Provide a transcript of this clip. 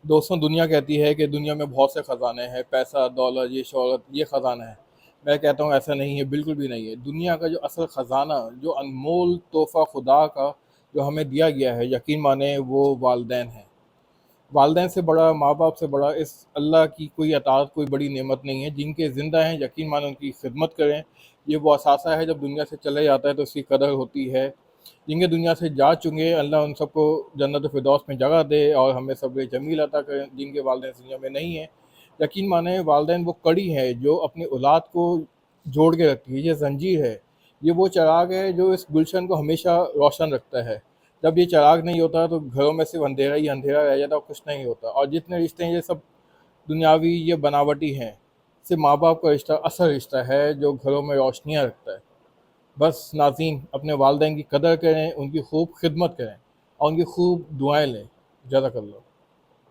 دوستوں، دنیا کہتی ہے کہ دنیا میں بہت سے خزانے ہیں، پیسہ، دولت، یہ شہرت، یہ خزانہ ہے۔ میں کہتا ہوں ایسا نہیں ہے، بالکل بھی نہیں ہے۔ دنیا کا جو اصل خزانہ، جو انمول تحفہ خدا کا جو ہمیں دیا گیا ہے، یقین مانیں وہ والدین ہیں۔ والدین سے بڑا، ماں باپ سے بڑا اس اللہ کی کوئی اطاعت، کوئی بڑی نعمت نہیں ہے۔ جن کے زندہ ہیں، یقین مانیں ان کی خدمت کریں۔ یہ وہ اثاثہ ہے، جب دنیا سے چلے جاتا ہے تو اس کی قدر ہوتی ہے۔ جن کے دنیا سے جا چکے، اللہ ان سب کو جنت الفردوس میں جگہ دے اور ہمیں صبر جمیل عطا کریں۔ جن کے والدین اس دنیا میں نہیں ہیں، یقین مانیں والدین وہ کڑی ہے جو اپنی اولاد کو جوڑ کے رکھتی ہے۔ یہ زنجیر ہے، یہ وہ چراغ ہے جو اس گلشن کو ہمیشہ روشن رکھتا ہے۔ جب یہ چراغ نہیں ہوتا تو گھروں میں صرف اندھیرا ہی اندھیرا رہ جاتا اور کچھ نہیں ہوتا۔ اور جتنے رشتے ہیں یہ سب دنیاوی، یہ بناوٹی ہیں۔ صرف ماں باپ کا رشتہ اصل رشتہ ہے جو گھروں میں روشنیاں رکھتا ہے۔ بس ناظرین، اپنے والدین کی قدر کریں، ان کی خوب خدمت کریں اور ان کی خوب دعائیں لیں۔ جزاک اللہ۔